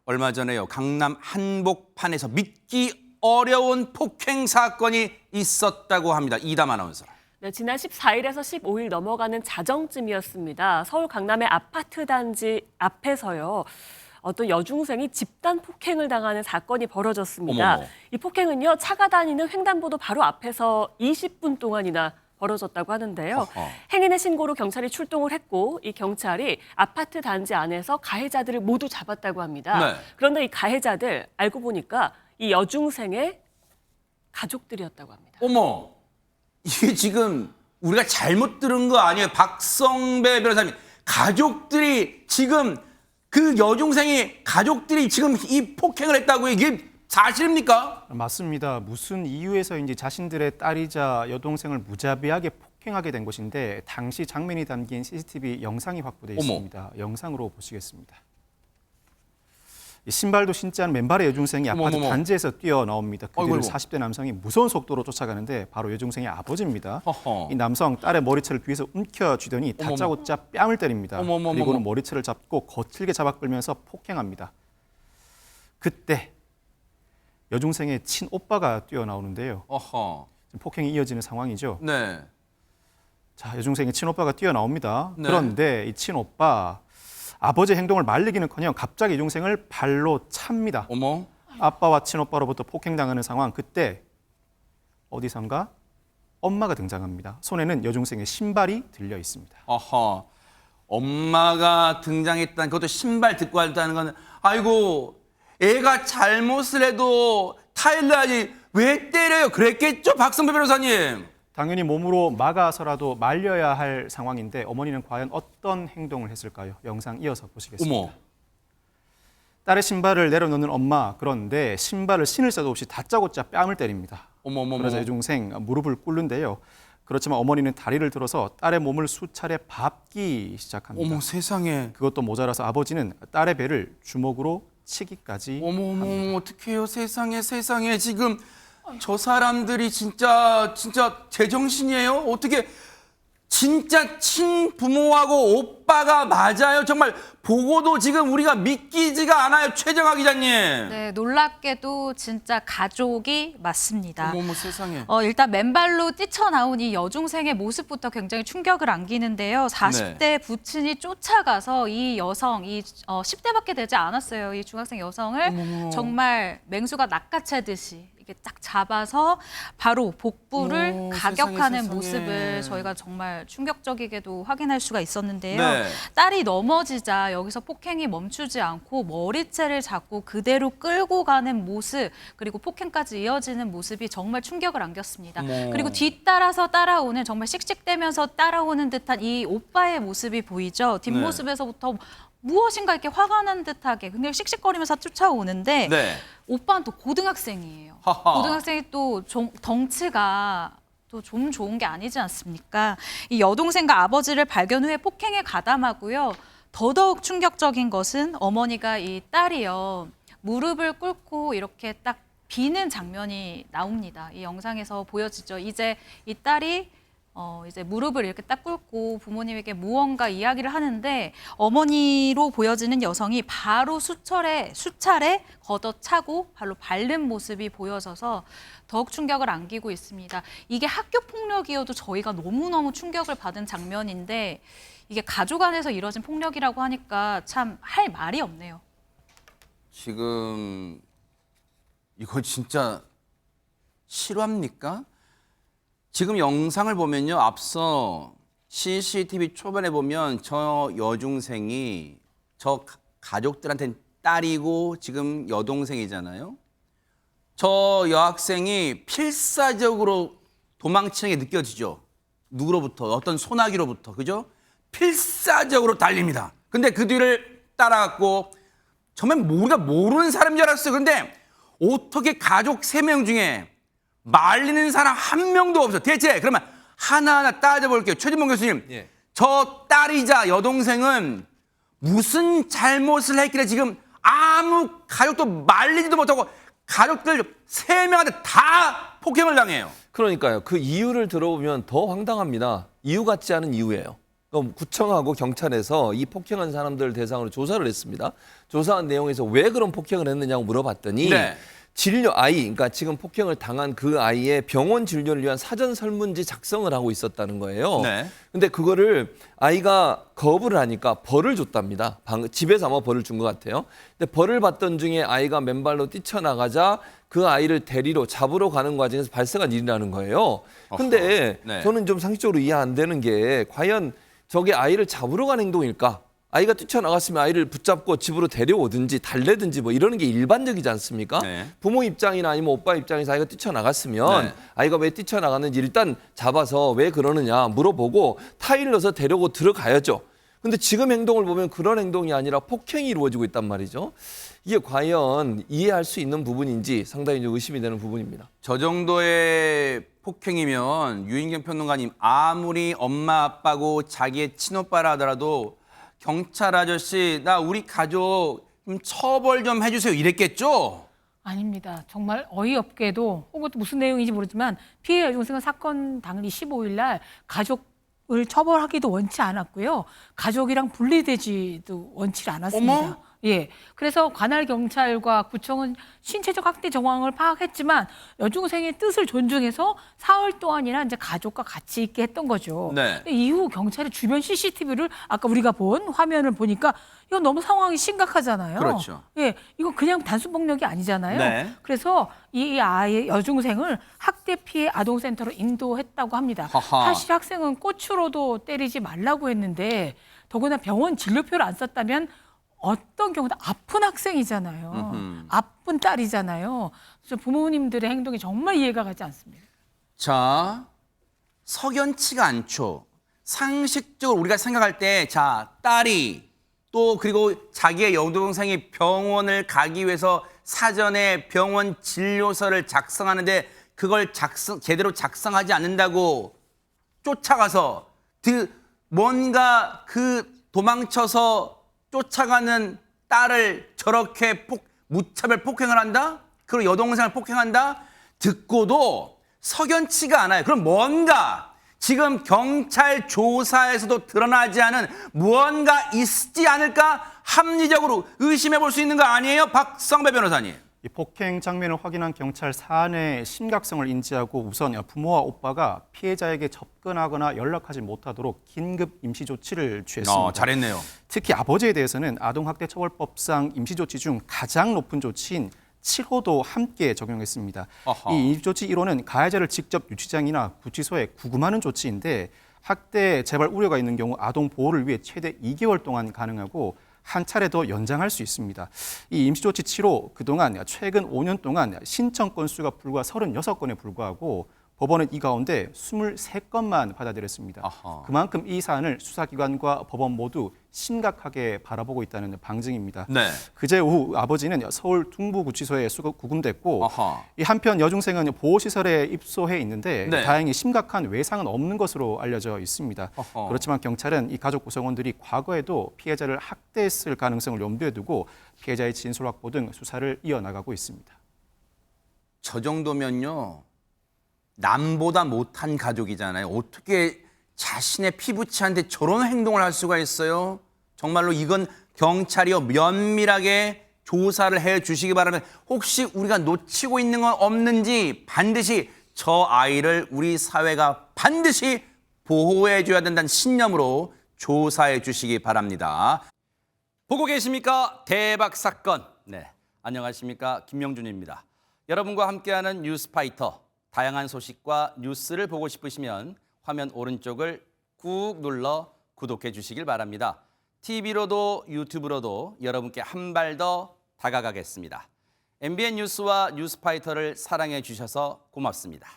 얼마 전에요. 강남 한복판에서 믿기 어려운 폭행 사건이 있었다고 합니다. 이담 아나운서. 네, 지난 14일에서 15일 넘어가는 자정쯤이었습니다. 서울 강남의 아파트 단지 앞에서요. 어떤 여중생이 집단 폭행을 당하는 사건이 벌어졌습니다. 어머머. 이 폭행은요, 차가 다니는 횡단보도 바로 앞에서 20분 동안이나 벌어졌다고 하는데요. 어허. 행인의 신고로 경찰이 출동을 했고 이 경찰이 아파트 단지 안에서 가해자들을 모두 잡았다고 합니다. 네. 그런데 이 가해자들 알고 보니까 이 여중생의 가족들이었다고 합니다. 어머, 이게 지금 우리가 잘못 들은 거 아니에요? 박성배 변호사님, 가족들이 지금 그 여중생이 가족들이 지금 이 폭행을 했다고요? 이게 사실입니까? 맞습니다. 무슨 이유에서인지 자신들의 딸이자 여동생을 무자비하게 폭행하게 된 것인데 당시 장면이 담긴 CCTV 영상이 확보되어 어머. 있습니다. 영상으로 보시겠습니다. 이 신발도 신지 않은 맨발의 여중생이 아파트 어머머머. 단지에서 뛰어나옵니다. 그 뒤를 어이구. 40대 남성이 무서운 속도로 쫓아가는데 바로 여중생의 아버지입니다. 허허. 이 남성 딸의 머리채를 뒤에서 움켜쥐더니 다짜고짜 뺨을 때립니다. 어머머머머. 그리고는 머리채를 잡고 거칠게 잡아 끌면서 폭행합니다. 그때 여중생의 친오빠가 뛰어나오는데요. 어허. 지금 폭행이 이어지는 상황이죠. 네. 자, 여중생의 친오빠가 뛰어나옵니다. 네. 그런데 이 친오빠 아버지의 행동을 말리기는커녕 갑자기 여중생을 발로 찹니다. 어머. 아빠와 친오빠로부터 폭행당하는 상황. 그때 어디선가 엄마가 등장합니다. 손에는 여중생의 신발이 들려 있습니다. 어허. 엄마가 등장했다는 그것도 신발 듣고 했다는 건 아이고 애가 잘못을 해도 타일러야지 왜 때려요? 그랬겠죠, 박성배 변호사님. 당연히 몸으로 막아서라도 말려야 할 상황인데 어머니는 과연 어떤 행동을 했을까요? 영상 이어서 보시겠습니다. 어머. 딸의 신발을 내려놓는 엄마. 그런데 신발을 신을 새도 없이 다짜고짜 뺨을 때립니다. 어머머머. 그러자 여중생 무릎을 꿇는데요. 그렇지만 어머니는 다리를 들어서 딸의 몸을 수차례 밟기 시작합니다. 어머 세상에. 그것도 모자라서 아버지는 딸의 배를 주먹으로 치기까지 어머 어떡해요 세상에 지금 저 사람들이 진짜 제정신이에요? 어떻게 진짜 친부모하고 오빠가 맞아요? 정말 보고도 지금 우리가 믿기지가 않아요, 최정아 기자님. 네, 놀랍게도 진짜 가족이 맞습니다. 어머 세상에. 일단 맨발로 뛰쳐나온 이 여중생의 모습부터 굉장히 충격을 안기는데요. 40대 부친이 쫓아가서 이 여성, 10대밖에 되지 않았어요. 이 중학생 여성을 어머머. 정말 맹수가 낚아채듯이 이렇게 딱 잡아서 바로 복부를 어머, 가격하는 세상에. 모습을 저희가 정말 충격적이게도 확인할 수가 있었는데요. 네. 딸이 넘어지자 여기서 폭행이 멈추지 않고 머리채를 잡고 그대로 끌고 가는 모습, 그리고 폭행까지 이어지는 모습이 정말 충격을 안겼습니다. 어머. 그리고 뒤따라서 따라오는, 정말 씩씩대면서 따라오는 듯한 이 오빠의 모습이 보이죠. 뒷모습에서부터 무엇인가 이렇게 화가 난 듯하게 굉장히 씩씩거리면서 쫓아오는데 네. 오빠는 또 고등학생이에요. 하하. 고등학생이 또 덩치가 또 좀 좋은 게 아니지 않습니까? 이 여동생과 아버지를 발견 후에 폭행에 가담하고요. 더더욱 충격적인 것은 어머니가 이 딸이요. 무릎을 꿇고 이렇게 딱 비는 장면이 나옵니다. 이 영상에서 보여지죠. 이제 이 딸이 이제 무릎을 이렇게 딱 꿇고 부모님에게 무언가 이야기를 하는데 어머니로 보여지는 여성이 바로 수차례 걷어차고 발로 밟는 모습이 보여져서 더욱 충격을 안기고 있습니다. 이게 학교 폭력이어도 저희가 너무너무 충격을 받은 장면인데 이게 가족 안에서 이뤄진 폭력이라고 하니까 참 할 말이 없네요. 지금 이거 진짜 실화입니까? 지금 영상을 보면요, 앞서 CCTV 초반에 보면 저 여중생이 저 가족들한테는 딸이고 지금 여동생이잖아요. 저 여학생이 필사적으로 도망치는 게 느껴지죠. 누구로부터? 어떤 소나기로부터, 그죠? 필사적으로 달립니다. 근데 그 뒤를 따라갔고 정말 우리가 모르는 사람인 줄 알았어요. 근데 어떻게 가족 3명 중에 말리는 사람 한 명도 없어. 대체 그러면 하나하나 따져볼게요. 최진봉 교수님, 예. 저 딸이자 여동생은 무슨 잘못을 했길래 지금 아무 가족도 말리지도 못하고 가족들 3명한테 다 폭행을 당해요. 그러니까요. 그 이유를 들어보면 더 황당합니다. 이유 같지 않은 이유예요. 그럼 구청하고 경찰에서 이 폭행한 사람들 대상으로 조사를 했습니다. 조사한 내용에서 왜 그런 폭행을 했느냐고 물어봤더니 네. 그러니까 지금 폭행을 당한 그 아이의 병원 진료를 위한 사전 설문지 작성을 하고 있었다는 거예요. 네. 근데 그거를 아이가 거부를 하니까 벌을 줬답니다. 집에서 아마 벌을 준 것 같아요. 근데 벌을 받던 중에 아이가 맨발로 뛰쳐나가자 그 아이를 데리러 잡으러 가는 과정에서 발생한 일이라는 거예요. 근데 네. 저는 좀 상식적으로 이해 안 되는 게 과연 저게 아이를 잡으러 간 행동일까? 아이가 뛰쳐나갔으면 아이를 붙잡고 집으로 데려오든지 달래든지 뭐 이러는 게 일반적이지 않습니까? 네. 부모 입장이나 아니면 오빠 입장에서 아이가 뛰쳐나갔으면 네. 아이가 왜 뛰쳐나갔는지 일단 잡아서 왜 그러느냐 물어보고 타일 넣어서 데려고 들어가야죠. 근데 지금 행동을 보면 그런 행동이 아니라 폭행이 이루어지고 있단 말이죠. 이게 과연 이해할 수 있는 부분인지 상당히 좀 의심이 되는 부분입니다. 저 정도의 폭행이면 유인경 평론가님 아무리 엄마 아빠고 자기의 친오빠라 하더라도 경찰 아저씨 나 우리 가족 좀 처벌 좀 해주세요 이랬겠죠? 아닙니다. 정말 어이없게도 혹은 또 무슨 내용인지 모르지만 피해 여중생은 사건 당일 15일 날 가족을 처벌하기도 원치 않았고요. 가족이랑 분리되지도 원치 않았습니다. 어머? 예. 그래서 관할 경찰과 구청은 신체적 학대 정황을 파악했지만 여중생의 뜻을 존중해서 사흘 동안이나 이제 가족과 같이 있게 했던 거죠. 네. 근데 이후 경찰이 주변 CCTV를 아까 우리가 본 화면을 보니까 이거 너무 상황이 심각하잖아요. 그렇죠. 예, 이거 그냥 단순 폭력이 아니잖아요. 네. 그래서 이 아이 여중생을 학대 피해 아동센터로 인도했다고 합니다. 하하. 사실 학생은 꼬추로도 때리지 말라고 했는데 더구나 병원 진료표를 안 썼다면 어떤 경우도 아픈 학생이잖아요. 음흠. 아픈 딸이잖아요. 그래서 부모님들의 행동이 정말 이해가 가지 않습니다. 자, 석연치가 않죠. 상식적으로 우리가 생각할 때, 자, 딸이 또 그리고 자기의 여동생이 병원을 가기 위해서 사전에 병원 진료서를 작성하는데 그걸 제대로 작성하지 않는다고 쫓아가서 뭔가 도망쳐서 쫓아가는 딸을 저렇게 무차별 폭행을 한다? 그리고 여동생을 폭행한다? 듣고도 석연치가 않아요. 그럼 뭔가 지금 경찰 조사에서도 드러나지 않은 무언가 있지 않을까 합리적으로 의심해 볼 수 있는 거 아니에요? 박성배 변호사님. 이 폭행 장면을 확인한 경찰 사안의 심각성을 인지하고 우선 부모와 오빠가 피해자에게 접근하거나 연락하지 못하도록 긴급 임시 조치를 취했습니다. 잘했네요. 특히 아버지에 대해서는 아동학대처벌법상 임시조치 중 가장 높은 조치인 7호도 함께 적용했습니다. 아하. 이 임시조치 1호는 가해자를 직접 유치장이나 구치소에 구금하는 조치인데 학대 재발 우려가 있는 경우 아동 보호를 위해 최대 2개월 동안 가능하고 한 차례 더 연장할 수 있습니다. 이 임시조치 7호 그동안 최근 5년 동안 신청 건수가 불과 36건에 불과하고 법원은 이 가운데 23건만 받아들였습니다. 아하. 그만큼 이 사안을 수사기관과 법원 모두 심각하게 바라보고 있다는 방증입니다. 네. 그제 오후 아버지는 서울 둥부구치소에 구금됐고 아하. 이 한편 여중생은 보호시설에 입소해 있는데 네. 다행히 심각한 외상은 없는 것으로 알려져 있습니다. 어허. 그렇지만 경찰은 이 가족 구성원들이 과거에도 피해자를 학대했을 가능성을 염두에 두고 피해자의 진술 확보 등 수사를 이어나가고 있습니다. 저 정도면요. 남보다 못한 가족이잖아요. 어떻게 자신의 피부치한테 저런 행동을 할 수가 있어요? 정말로 이건 경찰이요 면밀하게 조사를 해주시기 바랍니다. 혹시 우리가 놓치고 있는 건 없는지 반드시 저 아이를 우리 사회가 반드시 보호해줘야 된다는 신념으로 조사해 주시기 바랍니다. 보고 계십니까? 대박 사건. 네, 안녕하십니까? 김명준입니다. 여러분과 함께하는 뉴스파이터. 다양한 소식과 뉴스를 보고 싶으시면 화면 오른쪽을 꾹 눌러 구독해 주시길 바랍니다. TV로도 유튜브로도 여러분께 한 발 더 다가가겠습니다. MBN 뉴스와 뉴스파이터를 사랑해 주셔서 고맙습니다.